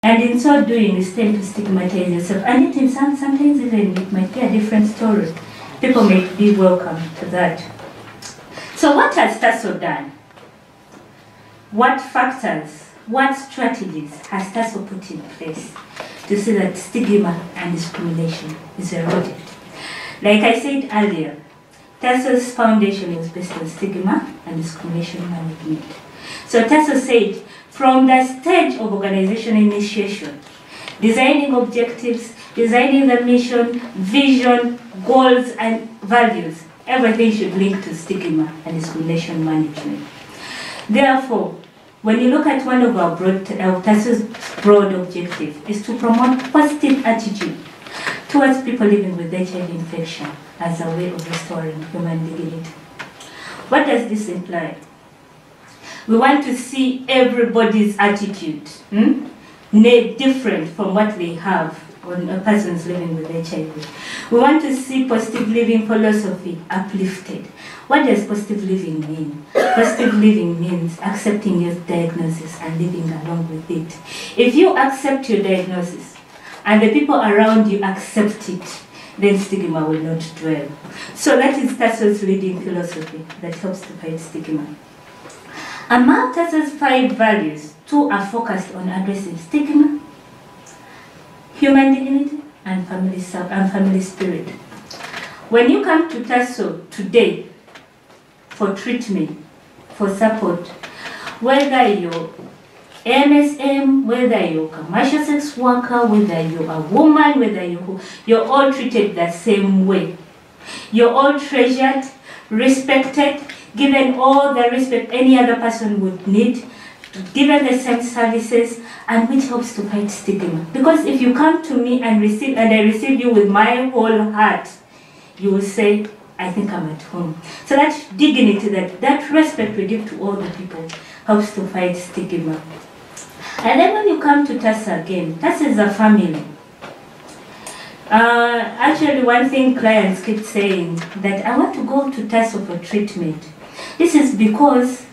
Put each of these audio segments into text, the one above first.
And in so doing, you tend to stigmatize yourself. And sometimes even it might be a different story. People may be welcome to that. So what has TASO done? What factors, what strategies has TASO put in place to see that stigma and discrimination is eroded? Like I said earlier, TASO's foundation is based on stigma and discrimination management. So TASO said, from the stage of organization initiation, designing objectives, designing the mission, vision, goals, and values, everything should link to stigma and discrimination management. Therefore, when you look at one of our TASO's broad objectives is to promote positive attitude towards people living with HIV infection as a way of restoring human dignity. What does this imply? We want to see everybody's attitude different from what they have on persons living with HIV. We want to see positive living philosophy uplifted. What does positive living mean? Positive living means accepting your diagnosis and living along with it. If you accept your diagnosis and the people around you accept it, then stigma will not dwell. So that is TASO's leading philosophy that helps to fight stigma. Among TASO's 5 values, 2 are focused on addressing stigma, human dignity, and family spirit. When you come to TASO today for treatment, for support, whether you're MSM, whether you're a commercial sex worker, whether you're a woman, whether you're all treated the same way. You're all treasured, respected, given all the respect any other person would need, given the same services, and which helps to fight stigma. Because if you come to me and I receive you with my whole heart, you will say, I think I'm at home. So that dignity, that respect we give to all the people helps to fight stigma. And then when you come to TASO again, TASO is a family. Actually, one thing clients keep saying that I want to go to TASO for treatment. This is because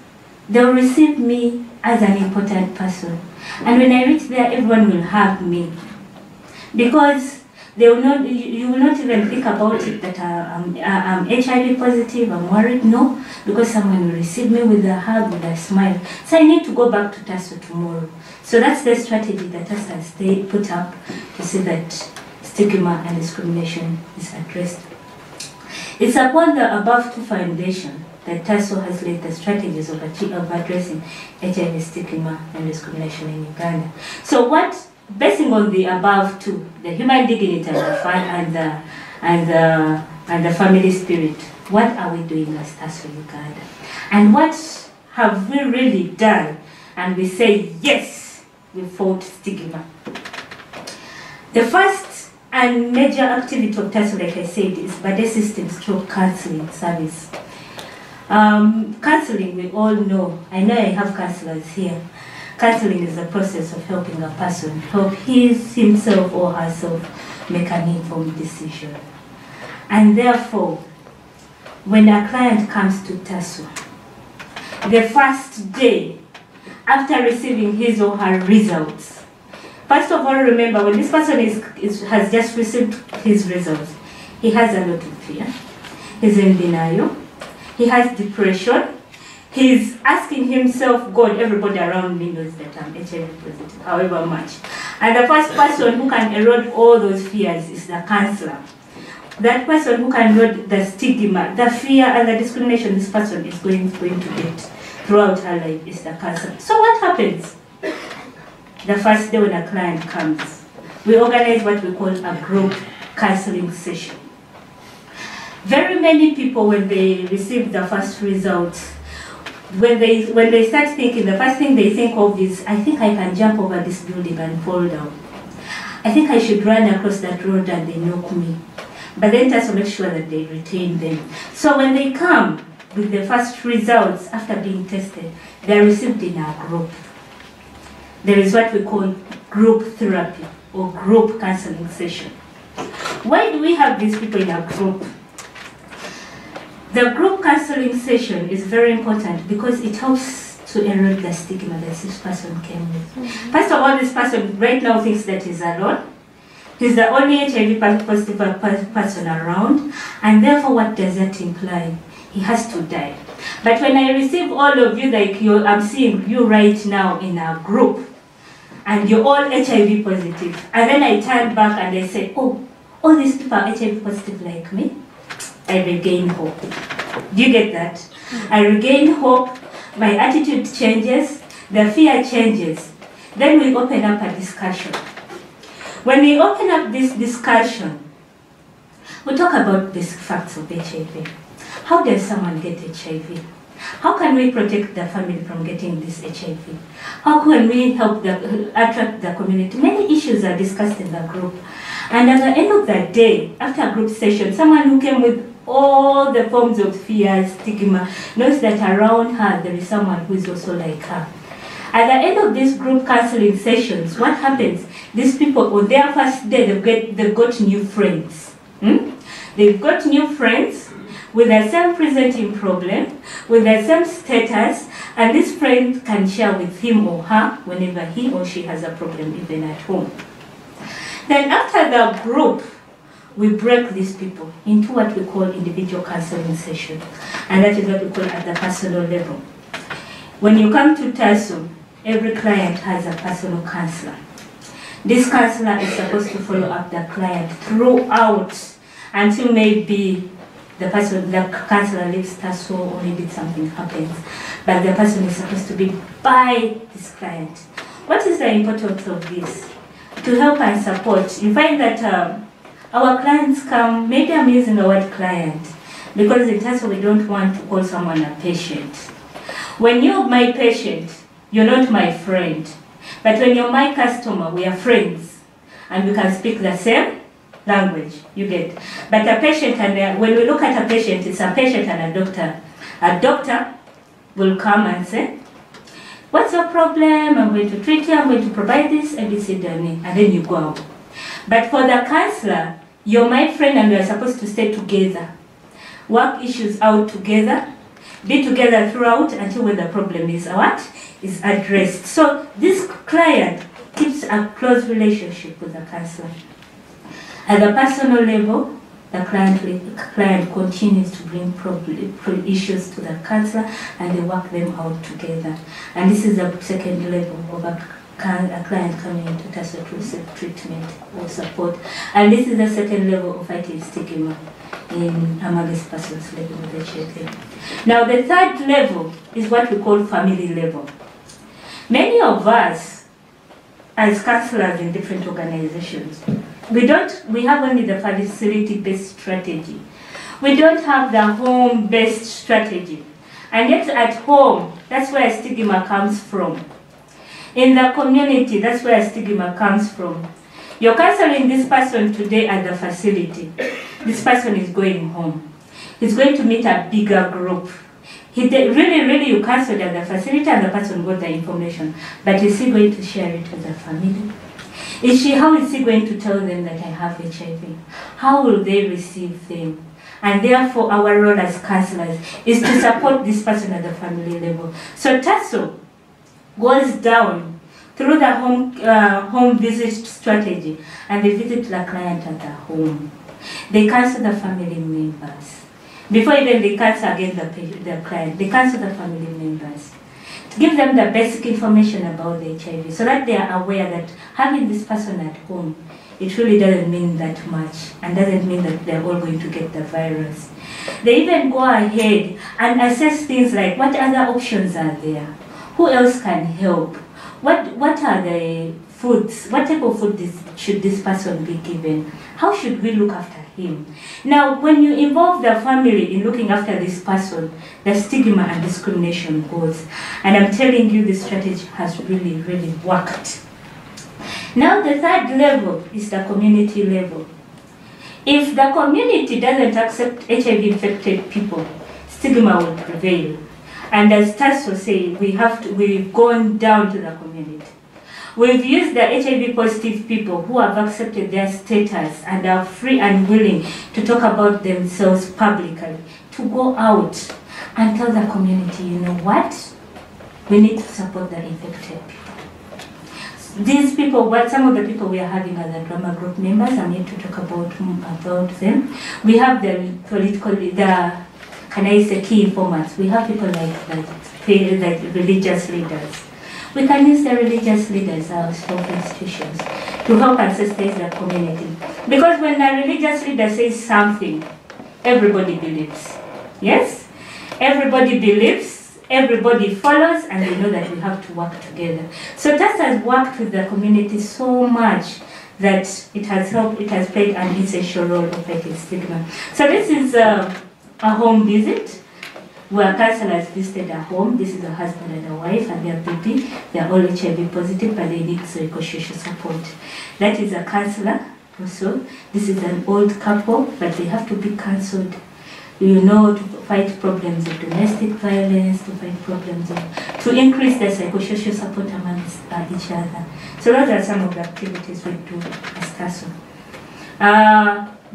they'll receive me as an important person. And when I reach there, everyone will hug me. Because you will not even think about it that I'm HIV positive, I'm worried. No, because someone will receive me with a hug, with a smile. So I need to go back to TASO tomorrow. So that's the strategy that TASO has put up to see that stigma and discrimination is addressed. It's upon the above 2 foundations that TASO has laid the strategies of addressing HIV stigma and discrimination in Uganda. So basing on the above 2, the human dignity and the family spirit, what are we doing as TASO Uganda? And what have we really done? And we say, yes, we fought stigma. The first and major activity of TASO, like I said, is body system stroke counseling service. Counseling, we all know. I know I have counselors here. Counseling is the process of helping a person help himself or herself make an informed decision. And therefore, when a client comes to TASO, the first day after receiving his or her results, first of all, remember, when this person has just received his results, he has a lot of fear. He's in denial. He has depression. He's asking himself, God, everybody around me knows that I'm HIV positive, however much. And the first person who can erode all those fears is the counselor. That person who can erode the stigma, the fear, and the discrimination this person is going to get throughout her life is the counselor. So what happens? The first day when a client comes, we organize what we call a group counseling session. Very many people, when they receive the first results, when they start thinking, the first thing they think of is, I think I can jump over this building and fall down. I think I should run across that road and they knock me. But then just to make sure that they retain them. So when they come with the first results after being tested, they are received in a group. There is what we call group therapy or group counseling session. Why do we have these people in a group? The group counseling session is very important because it helps to erode the stigma that this person came with. First of all, this person right now thinks that he's alone. He's the only HIV positive person around, and therefore what does that imply? He has to die. But when I receive all of you, like I'm seeing you right now in a group, and you're all HIV positive, and then I turn back and I say, oh, all these people are HIV positive like me, I regain hope. Do you get that? I regain hope, my attitude changes, the fear changes. Then we open up a discussion. When we open up this discussion, we talk about basic facts of HIV. How does someone get HIV? How can we protect the family from getting this HIV? How can we help attract the community? Many issues are discussed in the group. And at the end of the day, after a group session, someone who came with all the forms of fear, stigma, knows that around her there is someone who is also like her. At the end of these group counseling sessions, what happens? These people, on their first day, they've got new friends. They've got new friends with the same presenting problem, with the same status, and this friend can share with him or her whenever he or she has a problem, even at home. Then after the group, we break these people into what we call individual counseling sessions, and that is what we call at the personal level. When you come to TASO, every client has a personal counselor. This counselor is supposed to follow up the client throughout until maybe the counselor leaves TASO or maybe something happens, but the person is supposed to be by this client. What is the importance of this? To help and support. You find that our clients come, maybe I'm using the word client, because in TASO we don't want to call someone a patient. When you're my patient, you're not my friend. But when you're my customer, we are friends. And we can speak the same language, you get. But a patient, and when we look at a patient, it's a patient and a doctor. A doctor will come and say, what's your problem? I'm going to treat you, I'm going to provide this, ABC, and then you go out. But for the counselor, you're my friend and we are supposed to stay together. Work issues out together, be together throughout until when the problem is addressed. So this client keeps a close relationship with the counselor. At the personal level, the client continues to bring issues to the counselor and they work them out together. And this is the second level of a client coming into TASO to receive treatment or support. And this is the second level of fighting stigma among these persons living with HIV. Now the third level is what we call family level. Many of us, as counselors in different organizations, we have only the facility-based strategy. We don't have the home-based strategy. And yet at home, that's where stigma comes from. In the community, that's where stigma comes from. You're counseling this person today at the facility. This person is going home. He's going to meet a bigger group. Really, you counseled at the facility and the person got the information. But is he going to share it with the family? How is he going to tell them that I have HIV? How will they receive them? And therefore, our role as counselors is to support this person at the family level. So TASO goes down through the home visit strategy, and they visit the client at the home. They counsel the family members. Before even they counsel again the client, they counsel the family members. To give them the basic information about the HIV so that they are aware that having this person at home, it really doesn't mean that much and doesn't mean that they're all going to get the virus. They even go ahead and assess things like what other options are there? Who else can help? What are the foods? What type of food should this person be given? How should we look after him? Now, when you involve the family in looking after this person, the stigma and discrimination goes. And I'm telling you, this strategy has really, really worked. Now, the third level is the community level. If the community doesn't accept HIV-infected people, stigma will prevail. And as TASO say, we've gone down to the community. We've used the HIV-positive people who have accepted their status and are free and willing to talk about themselves publicly, to go out and tell the community, you know what? we need to support the infected people. These people, some of the people we are having are the drama group members. I'm here to talk about them. We have the key informants. We have people like religious leaders. We can use the religious leaders, our health institutions, to help ancestors the community. Because when a religious leader says something, everybody believes. Yes? Everybody believes. Everybody follows, and they know that we have to work together. So TAS has worked with the community so much that it has helped, it has played an essential role of fighting stigma. So this is a home visit where counselors visited a home. This is a husband and a wife and their baby. They are all HIV positive, but they need psychosocial support. That is a counselor also. This is an old couple, but they have to be counseled, you know, to fight problems of domestic violence, to fight problems of, to increase the psychosocial support amongst each other. So those are some of the activities we do as TASO.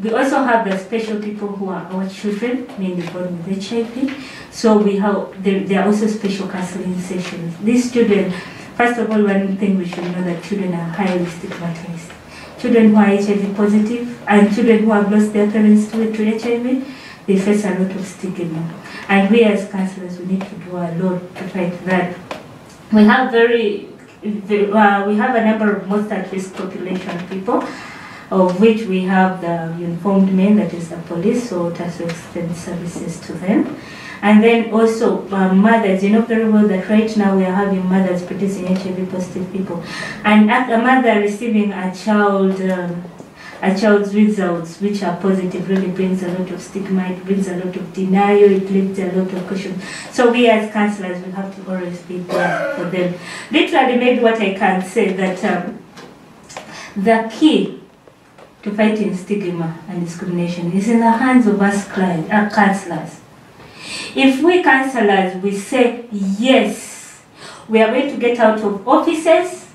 We also have the special people who are our children, mainly born with HIV. So we have, there are also special counseling sessions. These children, first of all, one thing we should know that children are highly stigmatized. Children who are HIV positive and children who have lost their parents to HIV, they face a lot of stigma. And we as counselors, we need to do a lot to fight that. We have we have a number of most at-risk population people, of which we have the uniformed men, that is the police, so TASO extends services to them. And then also mothers, you know very well that right now we are having mothers producing HIV positive people. And a mother receiving a child's results which are positive really brings a lot of stigma, it brings a lot of denial, it leads a lot of questions. So we as counselors, we have to always be there for them. Literally, maybe what I can say that the key to fighting stigma and discrimination is in the hands of us counselors. If we counselors, we say, yes, we are going to get out of offices,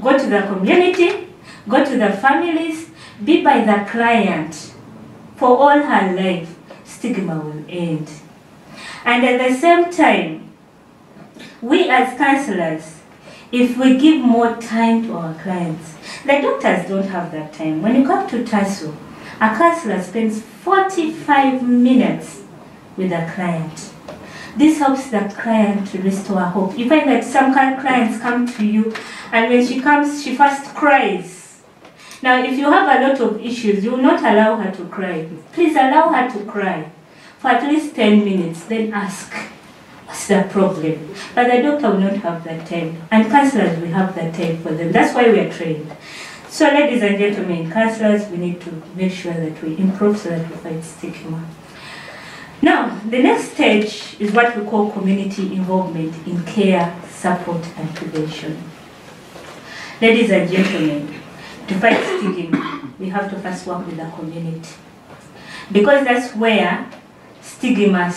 go to the community, go to the families, be by the client for all her life, stigma will end. And at the same time, we as counselors, if we give more time to our clients, the doctors don't have that time. When you come to TASO, a counselor spends 45 minutes with a client. This helps the client to restore hope. You find that some clients come to you, and when she comes, she first cries. Now, if you have a lot of issues, you will not allow her to cry. Please allow her to cry for at least 10 minutes, then ask, what's the problem? But the doctor will not have that time. And counselors, we have that time for them. That's why we are trained. So, ladies and gentlemen, counselors, we need to make sure that we improve so that we fight stigma. Now, the next stage is what we call community involvement in care, support, and prevention. Ladies and gentlemen, to fight stigma, we have to first work with the community. Because that's where stigma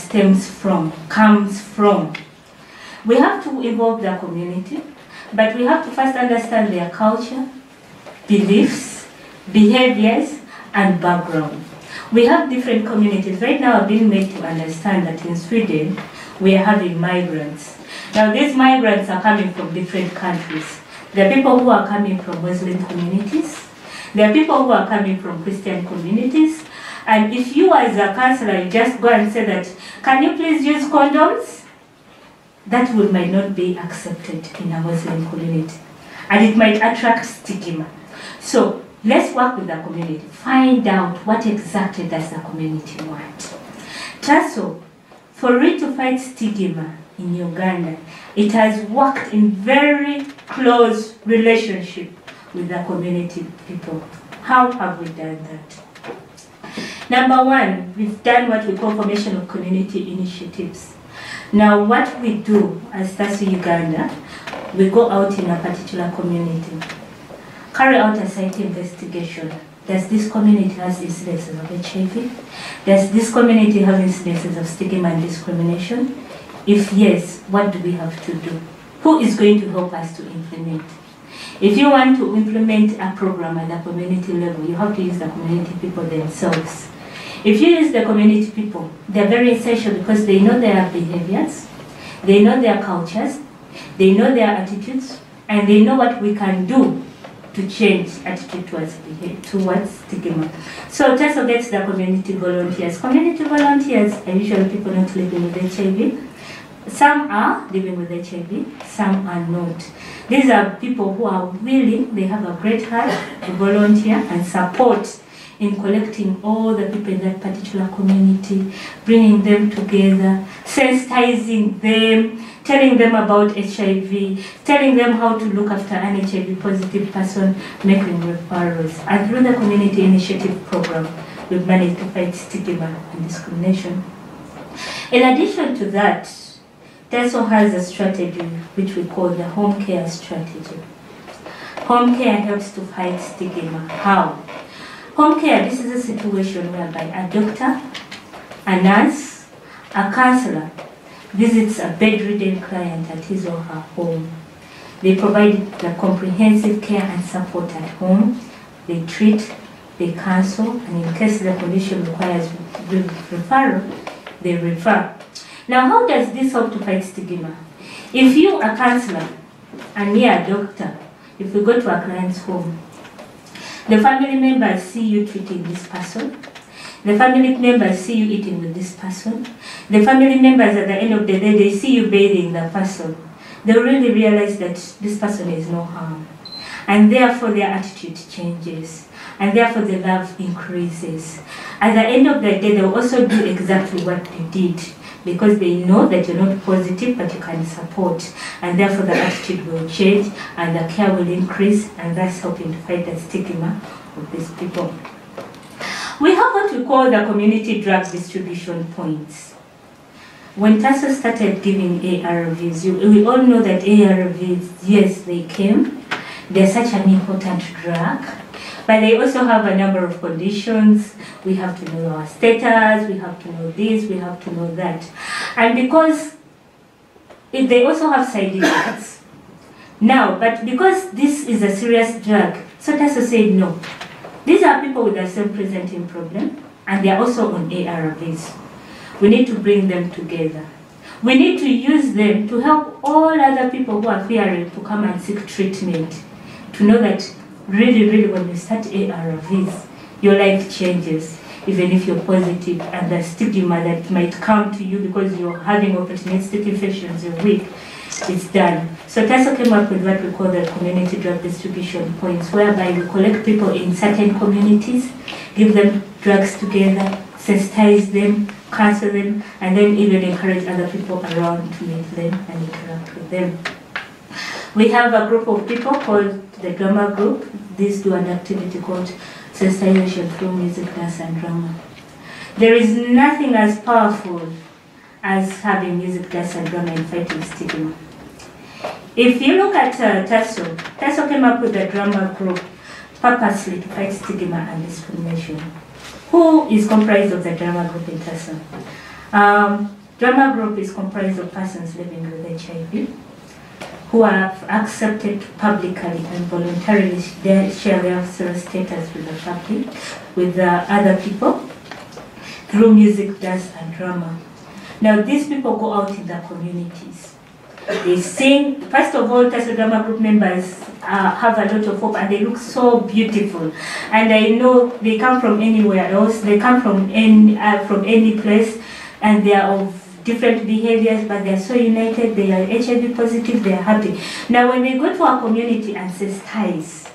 comes from. We have to involve the community, but we have to first understand their culture, beliefs, behaviors, and background. We have different communities. Right now, I've been made to understand that in Sweden, we are having migrants. Now, these migrants are coming from different countries. There are people who are coming from Muslim communities. There are people who are coming from Christian communities. And if you as a counselor, you just go and say that, can you please use condoms? That might not be accepted in a Muslim community. And it might attract stigma. So let's work with the community. Find out what exactly does the community want. TASO, for it to fight stigma in Uganda, it has worked in very close relationship with the community people. How have we done that? Number one, we've done what we call formation of community initiatives. Now, what we do as TASO Uganda, we go out in a particular community, carry out a site investigation. Does this community have incidences of HIV? Does this community have incidences of stigma and discrimination? If yes, what do we have to do? Who is going to help us to implement? If you want to implement a program at the community level, you have to use the community people themselves. If you use the community people, they're very essential because they know their behaviors, they know their cultures, They know their attitudes, and they know what we can do to change attitude towards stigma. So TASO gets the community volunteers. Community volunteers are usually people not living with HIV. Some are living with HIV, some are not. These are people who are willing, they have a great heart to volunteer and support in collecting all the people in that particular community, bringing them together, sensitizing them, telling them about HIV, telling them how to look after an HIV positive person, making referrals. And through the community initiative program, we've managed to fight stigma and discrimination. In addition to that, TASO has a strategy which we call the home care strategy. Home care helps to fight stigma. How? Home care, this is a situation whereby a doctor, a nurse, a counselor visits a bedridden client at his or her home. They provide the comprehensive care and support at home. They treat, they counsel, and in case the condition requires referral, they refer. Now, how does this help to fight stigma? If you are a counselor and me a doctor, if we go to a client's home, the family members see you treating this person. The family members see you eating with this person. The family members at the end of the day, they see you bathing the person. They really realize that this person is no harm. And therefore their attitude changes. And therefore the love increases. At the end of the day, they'll also do exactly what you did, because they know that you're not positive, but you can support. And therefore the attitude will change and the care will increase, and that's helping to fight the stigma of these people. We have what we call the community drug distribution points. When TASO started giving ARVs, we all know that ARVs, yes, they came. They're such an important drug, but they also have a number of conditions. We have to know our status, we have to know this, we have to know that. And because they also have side effects. Now, but because this is a serious drug, so TASO said no. These are people with the same presenting problem, and they are also on ARVs. We need to bring them together. We need to use them to help all other people who are fearing to come and seek treatment, to know that really when you start ARVs, your life changes, even if you're positive, and the stigma that might come to you because you're having opportunistic infections, you're weak, it's done. So TASO came up with what we call the community drug distribution points, whereby we collect people in certain communities, give them drugs together, sensitize them, counsel them, and then even encourage other people around to meet them and interact with them. We have a group of people called the drama group. These do an activity called sensitization through music, dance, and drama. There is nothing as powerful as having music, dance, and drama in fighting stigma. If you look at TASO came up with a drama group purposely to fight stigma and discrimination. Who is comprised of the drama group in TASO? Drama group is comprised of persons living with HIV, who have accepted publicly and voluntarily share their status with the public, with other people, through music, dance, and drama. Now, these people go out in the communities. They sing. First of all, TASO drama group members have a lot of hope, and they look so beautiful. And I know they come from anywhere else. They come from any place, and they are of different behaviors, but they are so united. They are HIV positive. They are happy. Now, when they go to our community and sensitize,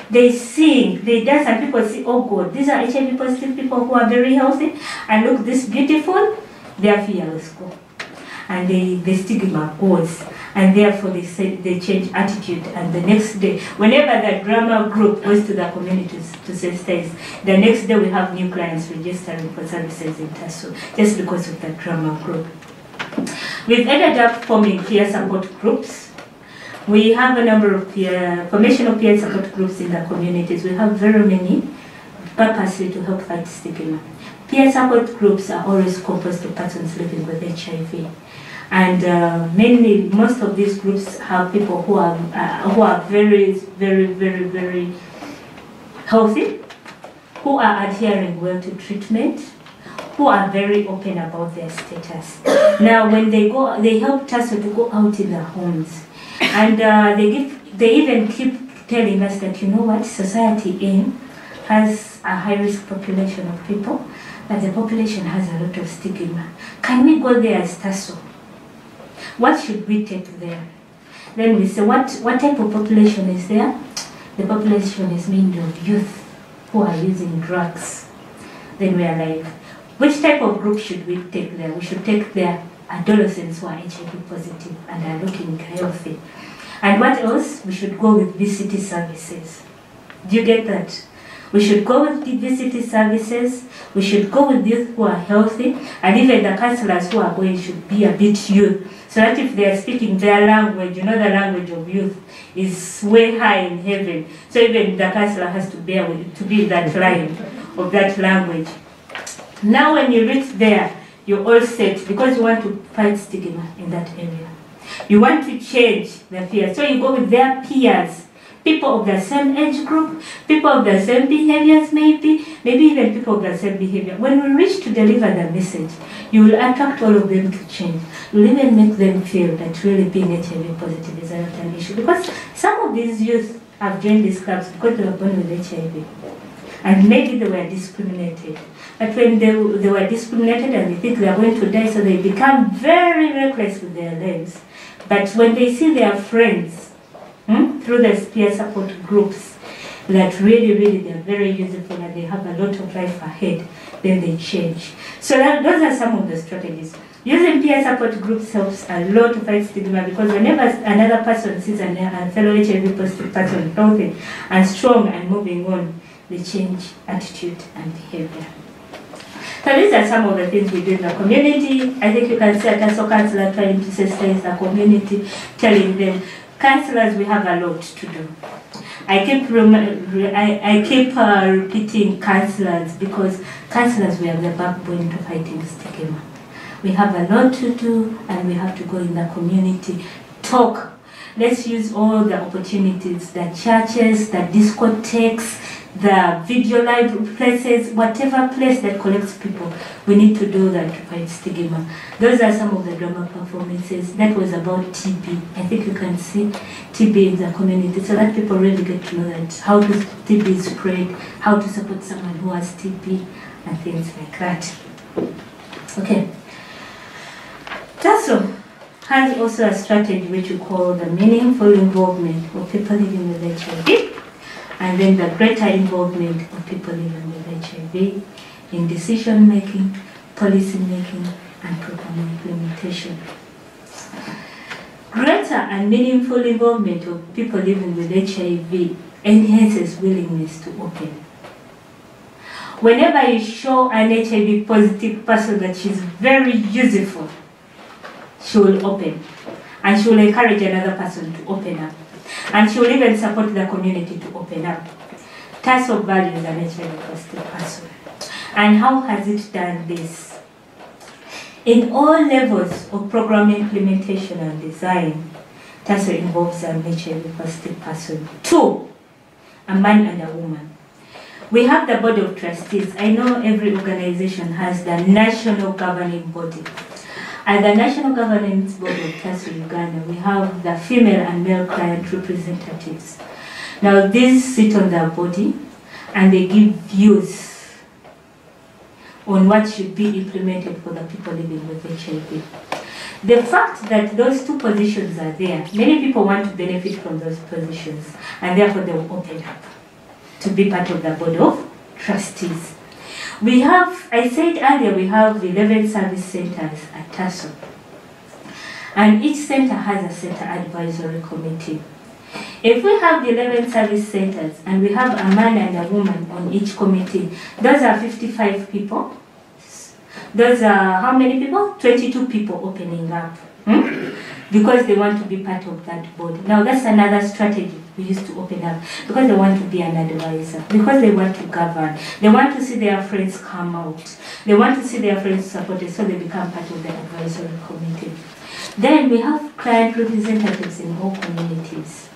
they sing, they dance, and people say, "Oh God, these are HIV positive people who are very healthy and look this beautiful." Their fear will go, and the stigma goes, and therefore they change attitude. And the next day, whenever the drama group goes to the communities to sensitize, the next day we have new clients registering for services in TASO just because of the drama group. We've ended up forming peer support groups. We have a number of formation of peer support groups in the communities. We have very many, purposely to help fight stigma. Peer support groups are always composed of persons living with HIV. And most of these groups have people who are very healthy, who are adhering well to treatment, who are very open about their status. Now, when they go, they help TASO to go out in their homes, and they even keep telling us that, you know what, Society A has a high-risk population of people, but the population has a lot of stigma. Can we go there as TASO? What should we take there? Then we say, what type of population is there? The population is made of youth who are using drugs. Then we are like, which type of group should we take there? We should take their adolescents who are HIV positive and are looking healthy. And what else? We should go with VCT services. Do you get that? We should go with the VCT services, we should go with youth who are healthy, and even the counselors who are going should be a bit youth, so that if they are speaking their language, you know, the language of youth is way high in heaven. So even the counselor has to bear with, to be that line of that language. Now when you reach there, you're all set because you want to fight stigma in that area. You want to change the fear. So you go with their peers, people of the same age group, people of the same behaviors maybe even people of the same behavior. When we reach to deliver the message, you will attract all of them to change. You will even make them feel that really being HIV positive is not an issue. Because some of these youth have joined these clubs because they were born with HIV. And maybe they were discriminated. But when they were discriminated and they think they are going to die, so they become very reckless with their lives. But when they see their friends, through the peer support groups, that really they are very useful and they have a lot of life ahead, then they change. So those are some of the strategies. Using peer support groups helps a lot to fight stigma, because whenever another person sees a fellow HIV positive person healthy and strong and moving on, they change attitude and behavior. So these are some of the things we do in the community. I think you can see a TASO counselor trying to sensitize the community, telling them, counselors, we have a lot to do. I keep repeating counselors, because counselors, we are the backbone to fighting stigma. We have a lot to do, and we have to go in the community, talk. Let's use all the opportunities, the churches, the discotheques, the video live places, whatever place that collects people, we need to do that to fight stigma. Those are some of the drama performances. That was about TB. I think you can see TB in the community, so that people really get to know that how TB is spread, how to support someone who has TB, and things like that. Okay. TASO has also a strategy which we call the meaningful involvement of people living with HIV, and then the greater involvement of people living with HIV in decision making, policy making, and program implementation. Greater and meaningful involvement of people living with HIV enhances willingness to open. Whenever you show an HIV positive person that she's very useful, she will open, and she will encourage another person to open up. And she will even support the community to open up. TASO values an HIV positive person. And how has it done this? In all levels of program implementation and design, TASO involves an HIV positive person. 2, a man and a woman. We have the board of trustees. I know every organization has the national governing body. At the National Governance Board of TASO Uganda, we have the female and male client representatives. Now, these sit on their body, and they give views on what should be implemented for the people living with HIV. The fact that those 2 positions are there, many people want to benefit from those positions, and therefore they will open up to be part of the board of trustees. We have, I said earlier, we have 11 service centers at TASO. And each center has a center advisory committee. If we have 11 service centers and we have a man and a woman on each committee, those are 55 people. Those are how many people? 22 people opening up. Because they want to be part of that board. Now that's another strategy we used to open up, because they want to be an advisor, because they want to govern, they want to see their friends come out, they want to see their friends supported, so they become part of the advisory committee. Then we have client representatives in all communities.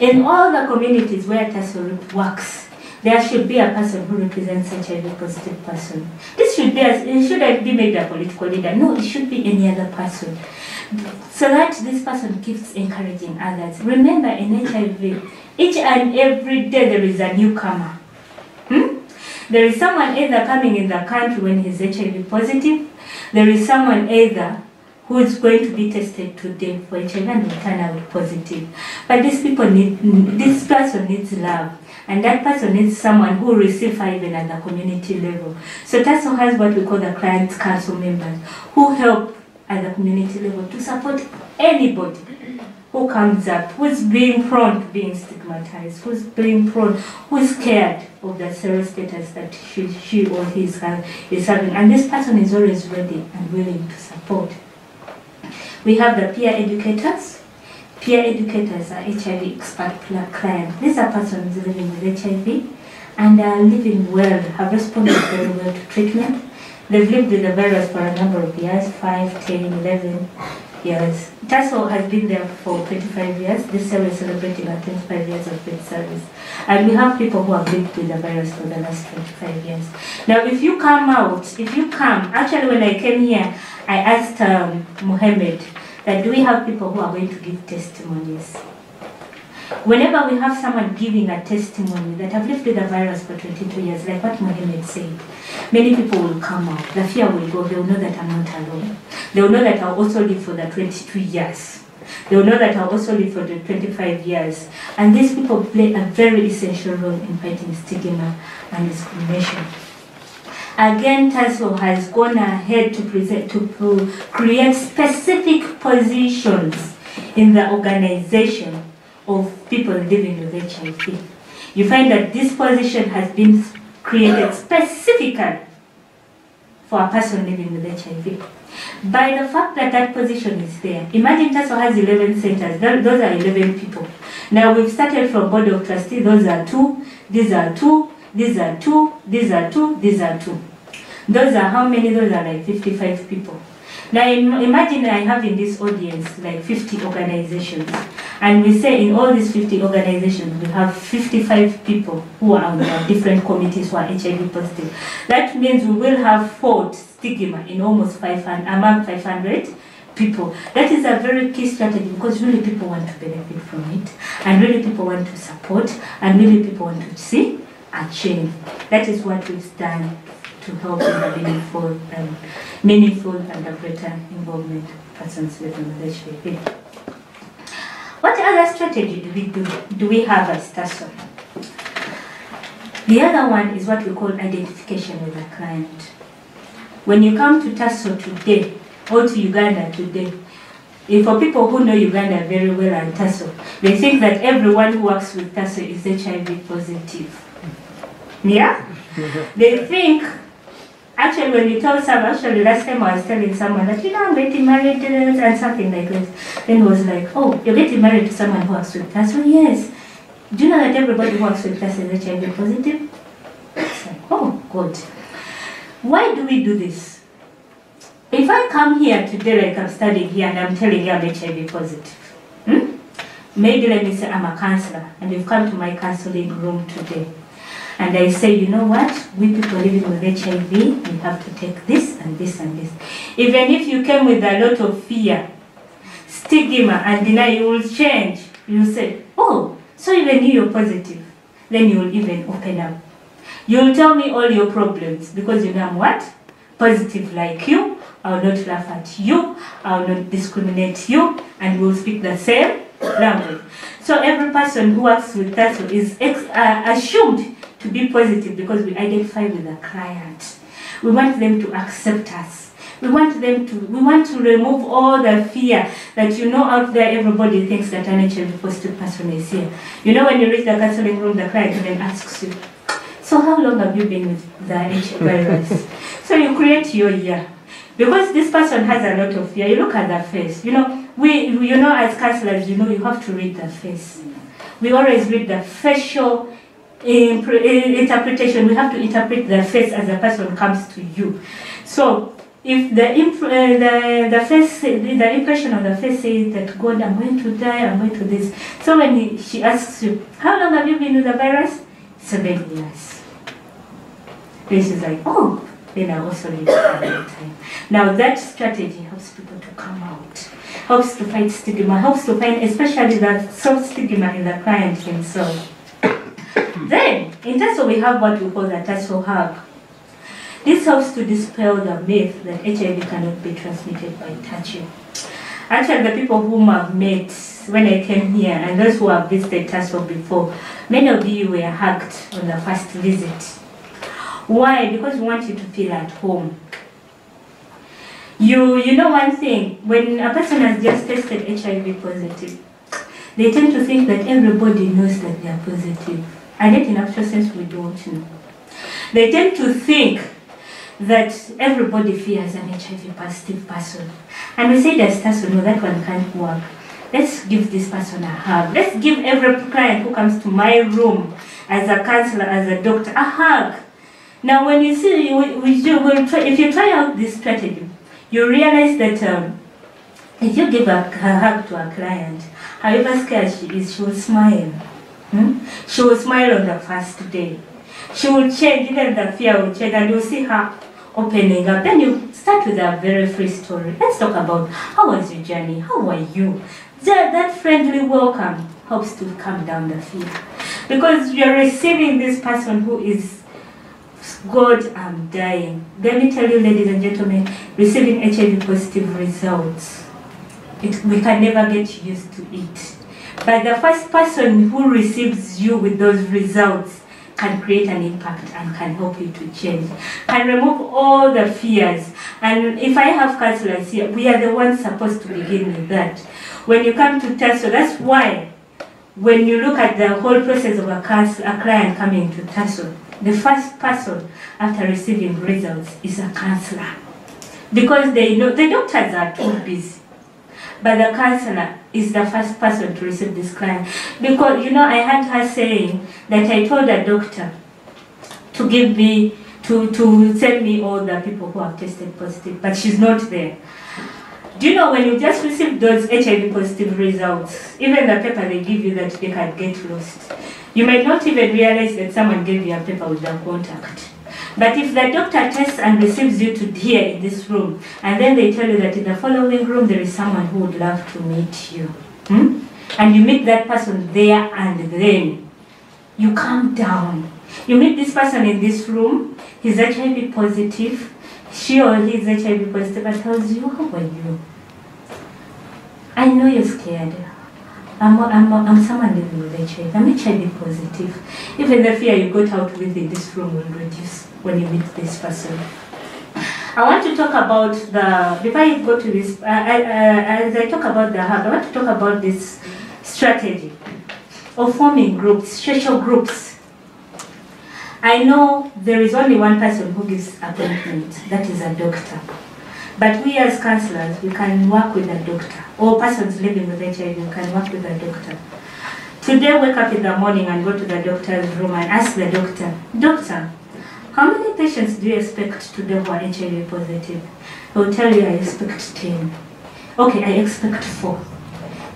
In all the communities where TASO works, there should be a person who represents HIV positive person. This should be, it shouldn't be maybe a political leader. No, it should be any other person. So that this person keeps encouraging others. Remember, in HIV, each and every day there is a newcomer. There is someone either coming in the country when he's HIV positive. There is someone either who is going to be tested today for HIV and will turn out positive. But these people this person needs love. And that person needs someone who will receive her even at the community level. So TASO has what we call the client council members who help at the community level to support anybody who comes up, who's being prone to being stigmatized, who's being prone, who is scared of the sero status that she or he is having. And this person is always ready and willing to support. We have the peer educators. Peer educators are HIV expert clients. These are persons living with HIV and are living well, have responded very well to treatment. They've lived with the virus for a number of years, 5, 10, 11 years. TASO has been there for 25 years. This year we're celebrating our 25 years of field service. And we have people who have lived with the virus for the last 25 years. Now, if you come, actually when I came here, I asked Mohammed that do we have people who are going to give testimonies? Whenever we have someone giving a testimony that have lived with the virus for 22 years, like what Mohammed said, many people will come out. The fear will go. They will know that I'm not alone. They will know that I'll also live for the 22 years. They will know that I'll also live for the 25 years. And these people play a very essential role in fighting stigma and discrimination. Again, TASO has gone ahead to create specific positions in the organization of people living with HIV. You find that this position has been created specifically for a person living with HIV. By the fact that that position is there, imagine TASO has 11 centers, those are 11 people. Now we've started from board of trustees, those are 2, these are 2, these are 2, these are 2, these are 2. Those are how many? Those are like 55 people. Now imagine I have in this audience like 50 organizations. And we say in all these 50 organizations, we have 55 people who are on the different committees who are HIV positive. That means we will have fought stigma in almost 500, among 500 people. That is a very key strategy because really people want to benefit from it. And really people want to support. And really people want to see a change. That is what we've done to help in the meaningful and greater involvement of persons living with HIV. What other strategy do we have as TASO? The other one is what we call identification with a client. When you come to TASO today, or to Uganda today, for people who know Uganda very well and TASO, they think that everyone who works with TASO is HIV positive. Yeah? They think, actually when you tell someone, actually last time I was telling someone that, I'm getting married and something like this. Then he was like, oh, you're getting married to someone who works with TASO? Yes. Do you know that everybody who works with TASO is HIV positive? It's like, oh, good. Why do we do this? If I come here today like I'm studying here and I'm telling you I'm HIV positive, maybe let me say I'm a counselor and you've come to my counseling room today. And I say, you know what, we people living with HIV, we have to take this and this and this. Even if you came with a lot of fear, stigma and deny, you will change. You will say, oh, so even you're positive. Then you will even open up. You will tell me all your problems because you know I'm what? Positive like you. I will not laugh at you. I will not discriminate you. And we will speak the same language. So every person who works with TASO is assumed to be positive because we identify with the client. We want them to accept us. We want to remove all the fear that out there everybody thinks that an HIV positive person is here. When you reach the counseling room, the client then asks you, so how long have you been with the HIV virus? So you create your year. Because this person has a lot of fear, you look at the face. We as counselors, you have to read the face. We always read the facial interpretation. We have to interpret the face as the person comes to you. So if the impression of the face says that God, I'm going to die, I'm going to this. So when she asks you, how long have you been with the virus? 7 years. Then she's like, oh, then I also need family time. Now that strategy helps people to come out, helps to fight stigma, helps to find especially that self-stigma in the client himself. Then, in TASO, we have what we call the TASO hub. This helps to dispel the myth that HIV cannot be transmitted by touching. Actually, the people whom I've met when I came here and those who have visited TASO before, many of you were hugged on the first visit. Why? Because we want you to feel at home. You know one thing, when a person has just tested HIV positive, they tend to think that everybody knows that they are positive. And yet in actual sense, we don't know. They tend to think that everybody fears an HIV positive person. And we say as TASO, no, that one can't work. Let's give this person a hug. Let's give every client who comes to my room as a counselor, as a doctor, a hug. Now when you see, if you try out this strategy, you realize that if you give a hug to a client, however scared she is, she will smile. She will smile on the first day. She will change, even the fear will change, and you'll see her opening up. Then you start with a very free story. Let's talk about how was your journey? How are you? That friendly welcome helps to calm down the fear. Because you're receiving this person who is, God, I'm dying. Let me tell you, ladies and gentlemen, receiving HIV positive results, we can never get used to it. But the first person who receives you with those results can create an impact and can help you to change, can remove all the fears. And if I have counselors here, we are the ones supposed to begin with that. When you come to TASO, that's why when you look at the whole process of a client coming to TASO, the first person after receiving results is a counselor. Because they know the doctors are too busy. But the counselor is the first person to receive this client. Because, you know, I had her saying that I told the doctor to give me, to send me all the people who have tested positive, but she's not there. Do you know when you just receive those HIV positive results, even the paper they give you that they can get lost, you might not even realize that someone gave you a paper with a contact. But if the doctor tests and receives you to here in this room, and then they tell you that in the following room there is someone who would love to meet you, and you meet that person there and then, you calm down. You meet this person in this room, he's HIV positive, she or he is HIV positive, and tells you, how are you? I know you're scared. I'm someone living with HIV. I'm HIV positive. Even the fear you got out with in this room will reduce when you meet this person. I want to talk about before I go to this, as I talk about the hub, I want to talk about this strategy of forming groups, social groups. I know there is only one person who gives appointment, that is a doctor. But we as counselors, we can work with a doctor. Or persons living with HIV, we can work with a doctor. Today, wake up in the morning and go to the doctor's room and ask the doctor, Doctor, how many patients do you expect today who are HIV positive? He will tell you, I expect 10. Okay, I expect 4.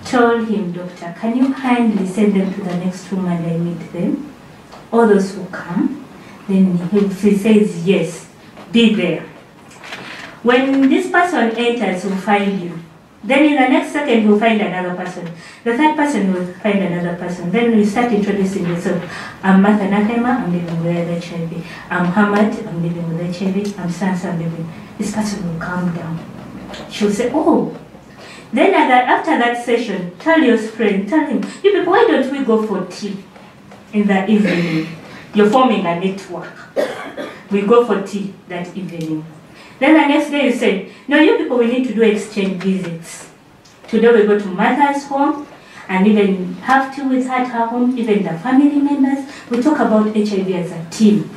Tell him, Doctor, can you kindly send them to the next room and I meet them? All those who come, then he says, yes, be there. When this person enters, he'll find you. Then in the next second, he'll find another person. The third person will find another person. Then you start introducing yourself. I'm Martha Nakema, I'm living with HIV. I'm Hamad, I'm living with HIV. I'm Sansa, I'm living. This person will calm down. She'll say, oh. Then after that session, tell your friend, tell him, you people, why don't we go for tea in the evening? You're forming a network. We go for tea that evening. Then the next day you say, no, you people, we need to do exchange visits. Today we go to Mother's home and even have tea with her at her home, even the family members. We talk about HIV as a team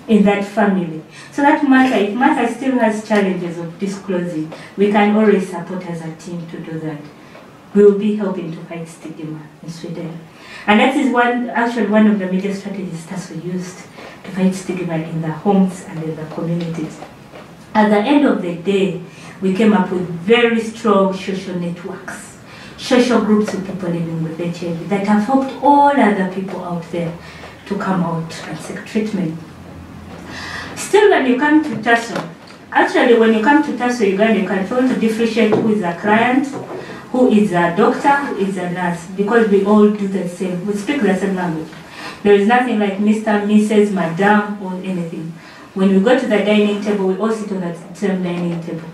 in that family. So that Martha, if Martha still has challenges of disclosing, we can always support as a team to do that. We will be helping to fight stigma in Sweden. And that is actually one of the major strategies TASO used to fight stigma in the homes and in the communities. At the end of the day, we came up with very strong social networks, social groups of people living with HIV that have helped all other people out there to come out and seek treatment. Still, when you come to TASO, actually when you come to TASO Uganda, you can fail to differentiate who is a client, who is a doctor, who is a nurse, because we all do the same. We speak the same language. There is nothing like Mr., Mrs., Madam, or anything. When we go to the dining table, we all sit on the same dining table.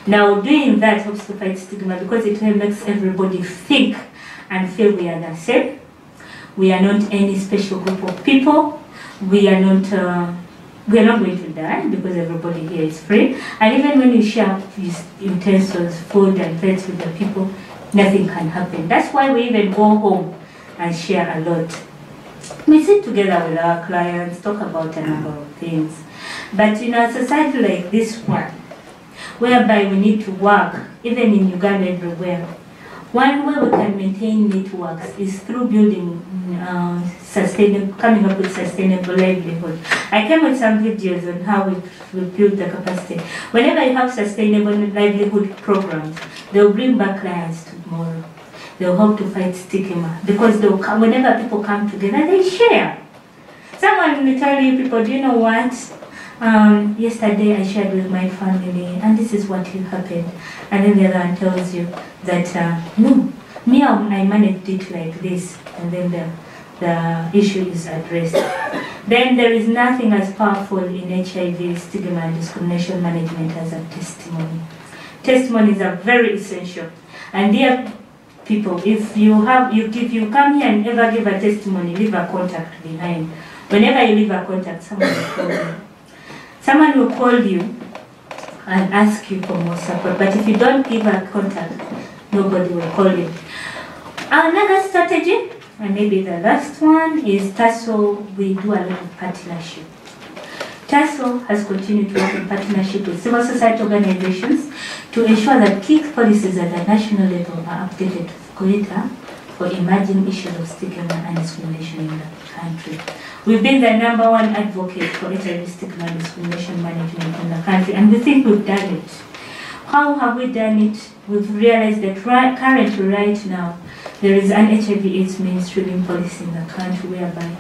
Now, doing that helps to fight stigma because it makes everybody think and feel we are the same. We are not any special group of people. We are not going to die because everybody here is free. And even when you share utensils, food, and plates with the people, nothing can happen. That's why we even go home and share a lot. We sit together with our clients, talk about a number of things. But in a society like this one, whereby we need to work, even in Uganda everywhere, one way we can maintain networks is through building coming up with sustainable livelihood. I came with some videos on how we build the capacity. Whenever you have sustainable livelihood programs, they'll bring back clients tomorrow. They'll help to fight stigma because they'll come, whenever people come together, they share. Someone will tell you, people, do you know what? Yesterday I shared with my family and this is what happened. And then the other one tells you that, no, me, I managed it like this. And then the issue is addressed. Then there is nothing as powerful in HIV, stigma and discrimination management as a testimony. Testimonies are very essential. And dear people, if you come here and ever give a testimony, leave a contact behind. Whenever you leave a contact, someone will call you. Someone will call you and ask you for more support. But if you don't give a contact, nobody will call you. Another strategy, and maybe the last one, is TASO. We do a lot of partnership. TASO has continued to work in partnership with civil society organizations to ensure that key policies at the national level are updated for emerging issues of stigma and discrimination in the country. We've been the #1 advocate for HIV stigma and discrimination management in the country, and we think we've done it. How have we done it? We've realized that currently, right now, there is an HIV/AIDS mainstreaming policy in the country whereby